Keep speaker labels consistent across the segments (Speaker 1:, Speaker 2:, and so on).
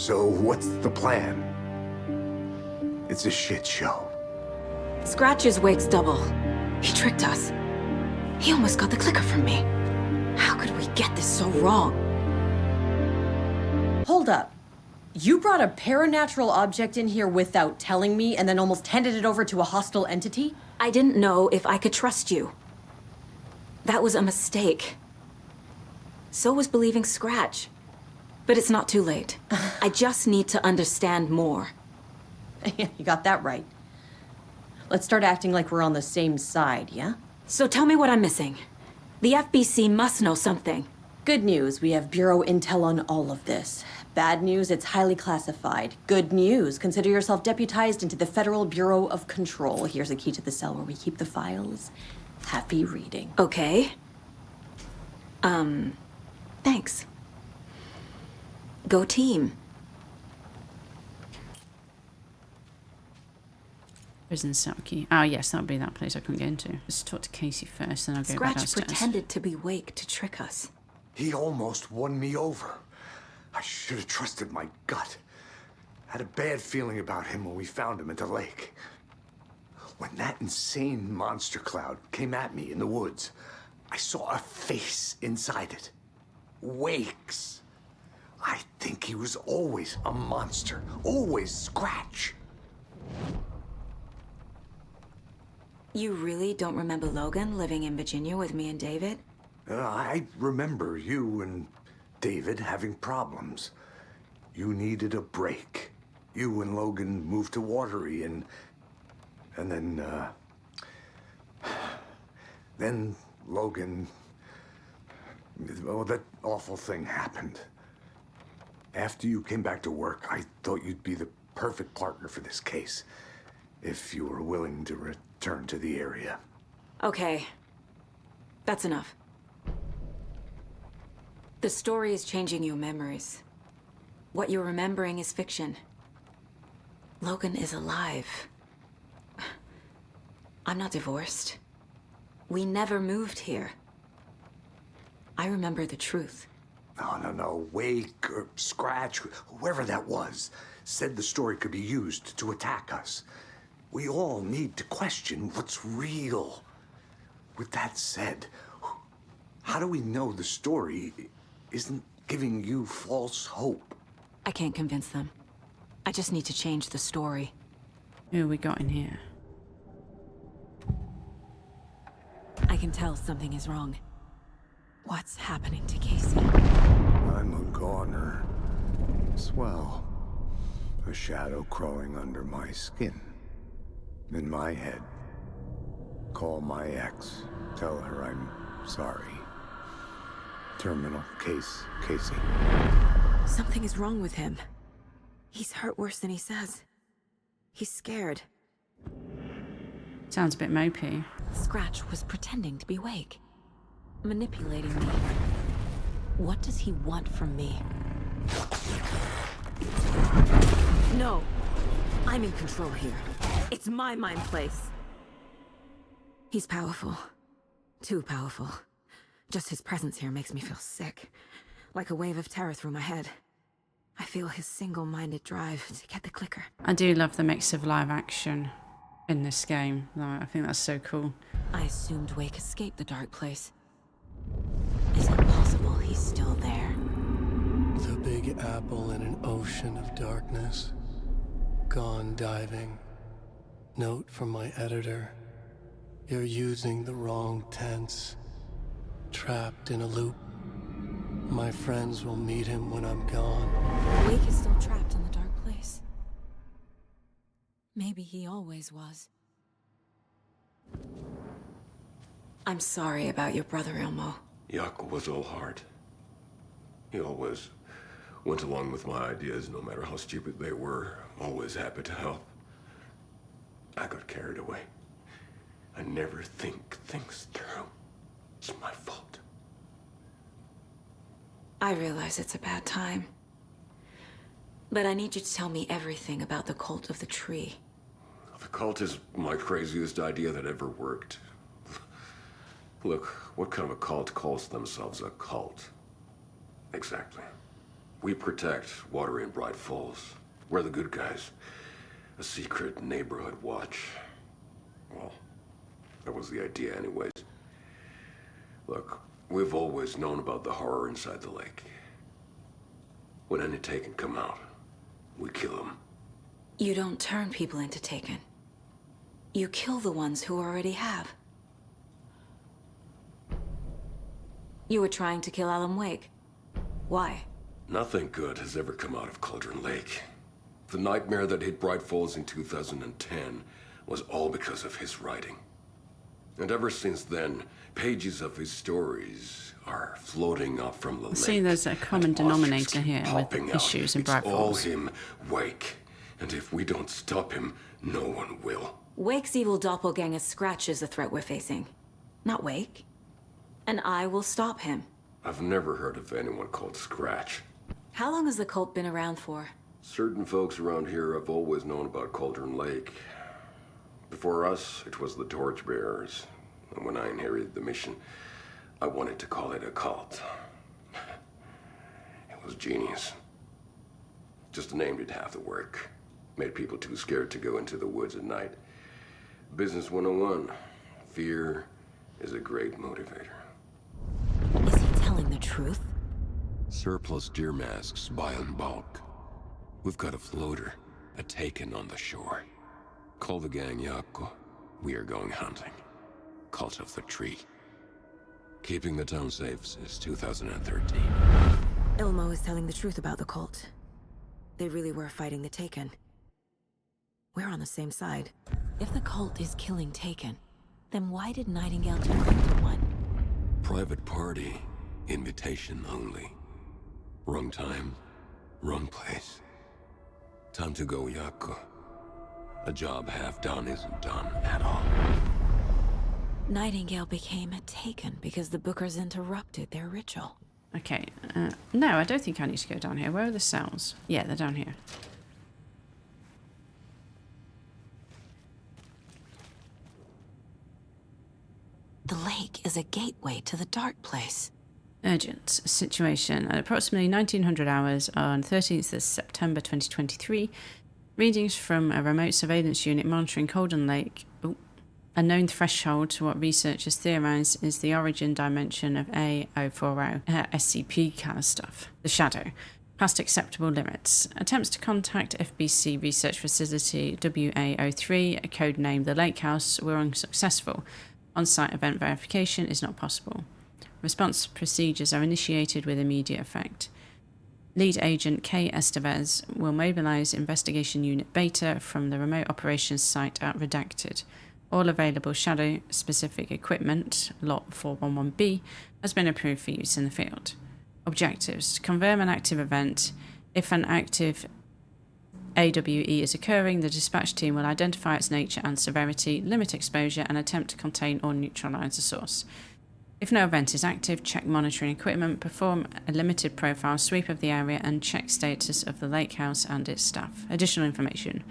Speaker 1: So what's the plan? It's a shit show.
Speaker 2: Scratch's Wake's double. He tricked us. He almost got the clicker from me. How could we get this so wrong?
Speaker 3: Hold up. You brought a paranatural object in here without telling me and then almost handed it over to a hostile entity?
Speaker 2: I didn't know if I could trust you. That was a mistake. So was believing Scratch. But it's not too late. I just need to understand more.
Speaker 3: Yeah, you got that right. Let's start acting like we're on the same side, yeah?
Speaker 2: So tell me what I'm missing. The FBC must know something.
Speaker 3: Good news, we have Bureau intel on all of this. Bad news, it's highly classified. Good news, consider yourself deputized into the Federal Bureau of Control. Here's a key to the cell where we keep the files. Happy reading.
Speaker 2: Okay. Thanks. Go team.
Speaker 4: Prison cell key. Oh yes, that'll be that place I couldn't get into. Let's talk to Casey first, then I'll go back
Speaker 2: Scratch
Speaker 4: downstairs.
Speaker 2: pretended to be Wake to trick us.
Speaker 1: He almost won me over. I should have trusted my gut. Had a bad feeling about him when we found him at the lake. When that insane monster cloud came at me in the woods, I saw a face inside it. Wake's. I think he was always a monster. Always Scratch.
Speaker 2: You really don't remember Logan living in Virginia with me and David?
Speaker 1: I remember you and David having problems. You needed a break. You and Logan moved to Watery and then Logan, oh, that awful thing happened. After you came back to work, I thought you'd be the perfect partner for this case, if you were willing to return to the area.
Speaker 2: Okay. That's enough. The story is changing your memories. What you're remembering is fiction. Logan is alive. I'm not divorced. We never moved here. I remember the truth.
Speaker 1: No. Wake or Scratch, whoever that was, said the story could be used to attack us. We all need to question what's real. With that said, how do we know the story isn't giving you false hope?
Speaker 2: I can't convince them. I just need to change the story.
Speaker 4: Who we got in here?
Speaker 2: I can tell something is wrong. What's happening to Casey?
Speaker 1: I'm a goner. Swell. A shadow crawling under my skin. In my head. Call my ex. Tell her I'm sorry. Terminal case, Casey.
Speaker 2: Something is wrong with him. He's hurt worse than he says. He's scared.
Speaker 4: Sounds a bit mopey.
Speaker 2: Scratch was pretending to be Wake. Manipulating me. What does he want from me? No. I'm in control here. It's my mind place. He's powerful. Too powerful. Just his presence here makes me feel sick. Like a wave of terror through my head. I feel his single-minded drive to get the clicker.
Speaker 4: I do love the mix of live action in this game. Like, I think that's so cool.
Speaker 2: I assumed Wake escaped the dark place. Is it possible he's still there?
Speaker 5: The Big Apple in an ocean of darkness. Gone diving. Note from my editor. You're using the wrong tense. Trapped in a loop. My friends will meet him when I'm gone.
Speaker 2: Wake is still trapped in the dark place. Maybe he always was. I'm sorry about your brother, Elmo.
Speaker 6: Yaakov was all heart. He always went along with my ideas, no matter how stupid they were. Always happy to help. I got carried away. I never think things through. It's my fault.
Speaker 2: I realize it's a bad time. But I need you to tell me everything about the Cult of the Tree.
Speaker 6: The cult is my craziest idea that ever worked. Look, what kind of a cult calls themselves a cult? Exactly. We protect water in Bright Falls. We're the good guys. A secret neighborhood watch. Well, that was the idea anyways. Look, we've always known about the horror inside the lake. When any Taken come out, we kill them.
Speaker 2: You don't turn people into Taken. You kill the ones who already have. You were trying to kill Alan Wake. Why?
Speaker 6: Nothing good has ever come out of Cauldron Lake. The nightmare that hit Bright Falls in 2010 was all because of his writing. And ever since then, pages of his stories are floating up from the lake.
Speaker 4: See, there's a common
Speaker 6: and
Speaker 4: denominator
Speaker 6: monsters keep
Speaker 4: here with
Speaker 6: popping out.
Speaker 4: issues in
Speaker 6: It's
Speaker 4: Bright
Speaker 6: all
Speaker 4: Falls.
Speaker 6: him, Wake. And if we don't stop him, no one will.
Speaker 2: Wake's evil doppelganger Scratch is the threat we're facing, not Wake. And I will stop him.
Speaker 6: I've never heard of anyone called Scratch.
Speaker 2: How long has the cult been around for?
Speaker 6: Certain folks around here have always known about Cauldron Lake. Before us, it was the Torchbearers. And when I inherited the mission, I wanted to call it a cult. It was genius. Just a name did half the work. Made people too scared to go into the woods at night. Business 101. Fear is a great motivator.
Speaker 2: Is he telling the truth?
Speaker 6: Surplus deer masks buy in bulk. We've got a floater, a Taken on the shore. Call the gang Yako. We are going hunting. Cult of the Tree. Keeping the town safe since 2013.
Speaker 2: Ilmo is telling the truth about the cult. They really were fighting the Taken. We're on the same side. If the cult is killing Taken, then why did Nightingale turn into one?
Speaker 6: Private party. Invitation only. Wrong time, wrong place. Time to go, Yako. A job half done isn't done at all.
Speaker 2: Nightingale became a Taken because the Bookers interrupted their ritual.
Speaker 4: Okay, no, I don't think I need to go down here. Where are the cells? Yeah, they're down here.
Speaker 2: The lake is a gateway to the dark place.
Speaker 4: Urgent situation. At approximately 1900 hours on 13th of September 2023, readings from a remote surveillance unit monitoring Cauldron Lake, a known threshold to what researchers theorize is the origin dimension of A040, SCP kind of stuff, the Shadow, past acceptable limits. Attempts to contact FBC research facility WA03, codenamed the Lake House, were unsuccessful. On-site event verification is not possible. Response procedures are initiated with immediate effect. Lead agent K. Estevez will mobilize Investigation Unit Beta from the remote operations site at Redacted. All available Shadow-specific equipment, Lot 411B, has been approved for use in the field. Objectives: confirm an active event. If an active AWE is occurring, the dispatch team will identify its nature and severity, limit exposure, and attempt to contain or neutralize the source. If no event is active, check monitoring equipment, perform a limited profile sweep of the area, and check status of the lake house and its staff. Additional information.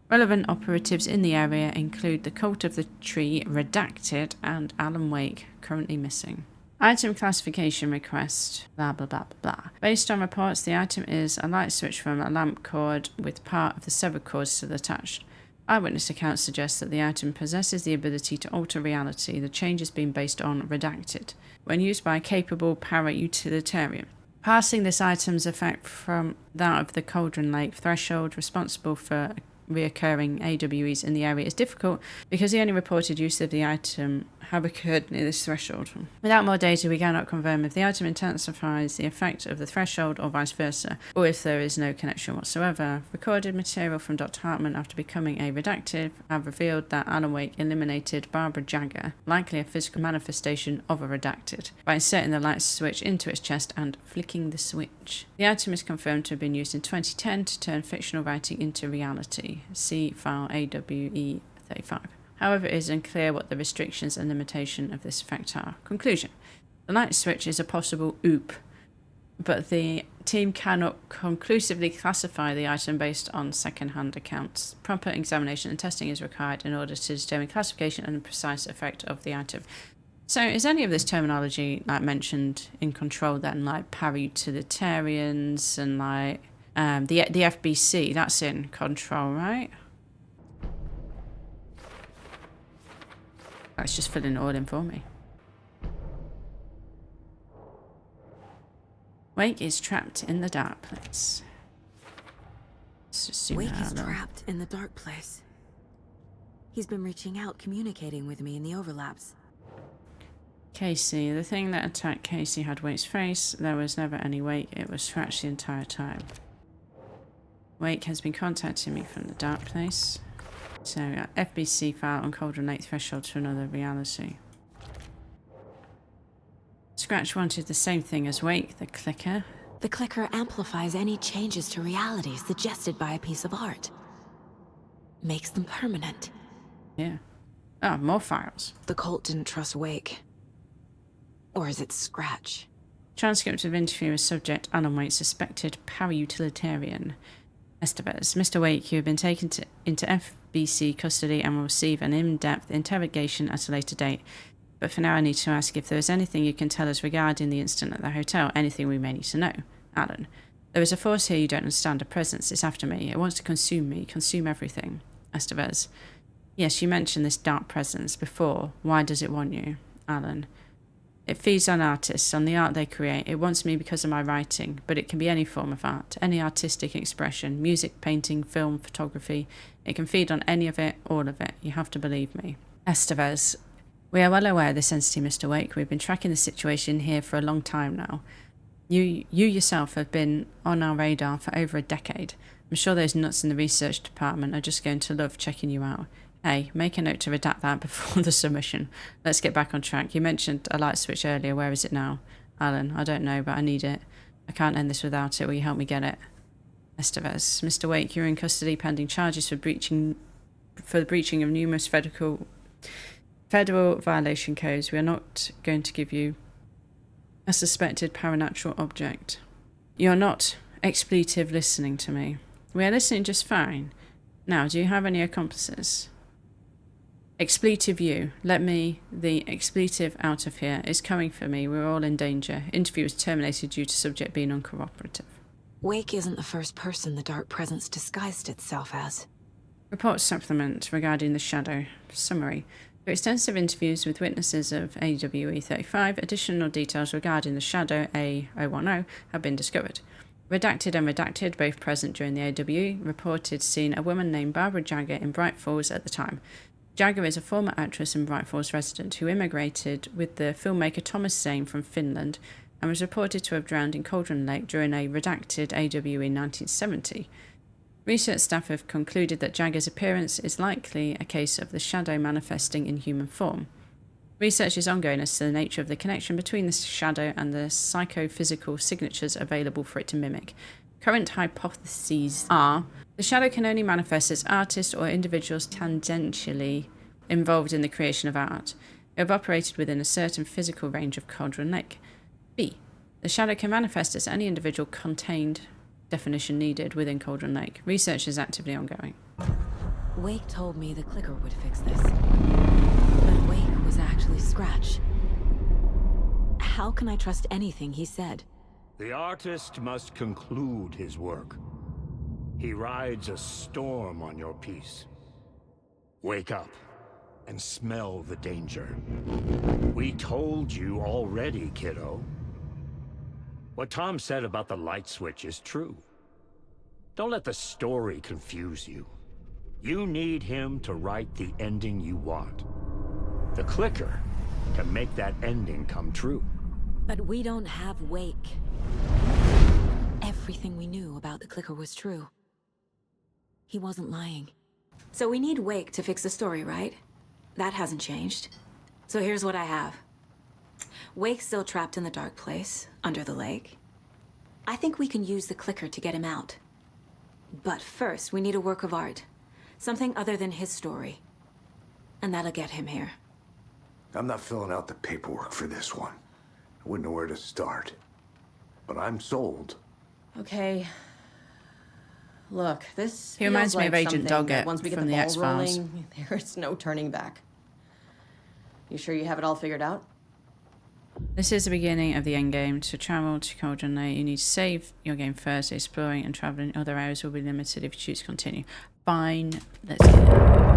Speaker 4: Relevant operatives in the area include the Cult of the Tree, Redacted, and Alan Wake, currently missing. Item classification request, blah blah blah blah blah. Based on reports, the item is a light switch from a lamp cord with part of the severed cord still attached. Eyewitness accounts suggest that the item possesses the ability to alter reality, the changes being based on Redacted, when used by a capable para-utilitarian. Passing this item's effect from that of the Cauldron Lake threshold responsible for reoccurring AWEs in the area is difficult because the only reported use of the item have occurred near this threshold. Without more data, we cannot confirm if the item intensifies the effect of the threshold or vice versa, or if there is no connection whatsoever. Recorded material from Dr. Hartman after becoming a Redacted have revealed that Alan Wake eliminated Barbara Jagger, likely a physical manifestation of a Redacted, by inserting the light switch into its chest and flicking the switch. The item is confirmed to have been used in 2010 to turn fictional writing into reality. See file AWE 35. However, it is unclear what the restrictions and limitation of this effect are. Conclusion. The light switch is a possible OOP, but the team cannot conclusively classify the item based on second-hand accounts. Proper examination and testing is required in order to determine classification and the precise effect of the item. So is any of this terminology like mentioned in Control then, like para-utilitarians and like the FBC? That's in Control, right? Let's just fill in all in for me. Wake is trapped in the dark place. Let's just zoom
Speaker 2: Wake
Speaker 4: out
Speaker 2: is
Speaker 4: a little.
Speaker 2: trapped in the dark place. He's been reaching out, communicating with me in the overlaps.
Speaker 4: Casey, the thing that attacked Casey had Wake's face. There was never any Wake. It was scratched the entire time. Wake has been contacting me from the dark place. So, FBC file on Cauldron Lake threshold to another reality. Scratch wanted the same thing as Wake, the clicker.
Speaker 2: The clicker amplifies any changes to reality suggested by a piece of art. Makes them permanent.
Speaker 4: Yeah. Oh, more files.
Speaker 2: The cult didn't trust Wake. Or is it Scratch?
Speaker 4: Transcript of interview with subject Alan Wake, suspected para-utilitarian. Estevez. Mr. Wake, you have been taken into FBC custody and will receive an in-depth interrogation at a later date. But for now, I need to ask if there is anything you can tell us regarding the incident at the hotel, anything we may need to know. Alan. There is a force here you don't understand, a presence. It's after me. It wants to consume me, consume everything. Estevez. Yes, you mentioned this dark presence before. Why does it want you? Alan. It feeds on artists, on the art they create. It wants me because of my writing, but it can be any form of art, any artistic expression, music, painting, film, photography. It can feed on any of it, all of it. You have to believe me. Estevez. We are well aware of this entity, Mr. Wake. We've been tracking the situation here for a long time now. You yourself have been on our radar for over a decade. I'm sure those nuts in the research department are just going to love checking you out. Hey, make a note to redact that before the submission. Let's get back on track. You mentioned a light switch earlier. Where is it now? Alan, I don't know, but I need it. I can't end this without it. Will you help me get it? Estevez. Mr. Wake, you're in custody pending charges for the breaching of numerous federal violation codes. We are not going to give you a suspected paranatural object. You're not expletive listening to me. We are listening just fine. Now, do you have any accomplices? Expletive you. Let me, the expletive out of here. It's coming for me. We're all in danger. Interview was terminated due to subject being uncooperative.
Speaker 2: Wake isn't the first person the dark presence disguised itself as.
Speaker 4: Report supplement regarding the shadow. Summary. Through extensive interviews with witnesses of AWE 35, additional details regarding the shadow A010 have been discovered. Redacted and redacted, both present during the AWE, reported seeing a woman named Barbara Jagger in Bright Falls at the time. Jagger is a former actress and Bright Falls resident who immigrated with the filmmaker Thomas Zane from Finland and was reported to have drowned in Cauldron Lake during a redacted AWE in 1970. Research staff have concluded that Jagger's appearance is likely a case of the shadow manifesting in human form. Research is ongoing as to the nature of the connection between the shadow and the psychophysical signatures available for it to mimic. Current hypotheses are the shadow can only manifest as artists or individuals tangentially involved in the creation of art, who have operated within a certain physical range of Cauldron Lake. B. The shadow can manifest as any individual contained, definition needed, within Cauldron Lake. Research is actively ongoing.
Speaker 2: Wake told me the clicker would fix this. But Wake was actually Scratch. How can I trust anything he said?
Speaker 7: The artist must conclude his work. He rides a storm on your piece. Wake up and smell the danger. We told you already, kiddo. What Tom said about the light switch is true. Don't let the story confuse you. You need him to write the ending you want. The clicker can make that ending come true.
Speaker 2: But we don't have Wake. Everything we knew about the clicker was true. He wasn't lying. So we need Wake to fix the story, right? That hasn't changed. So here's what I have. Wake's still trapped in the dark place, under the lake. I think we can use the clicker to get him out. But first, we need a work of art. Something other than his story. And that'll get him here.
Speaker 1: I'm not filling out the paperwork for this one. I wouldn't know where to start. But I'm sold.
Speaker 3: Okay. Look, this
Speaker 4: He reminds
Speaker 3: feels
Speaker 4: me
Speaker 3: like
Speaker 4: of Agent
Speaker 3: something that
Speaker 4: Doggett
Speaker 3: once we get
Speaker 4: from
Speaker 3: the
Speaker 4: the
Speaker 3: ball
Speaker 4: X-Files.
Speaker 3: rolling, there's no turning back. You sure you have it all figured out?
Speaker 4: This is the beginning of the end game. To travel to Cauldron Lake, you need to save your game first. Exploring and traveling in other areas will be limited if you choose to continue. Fine, let's get it.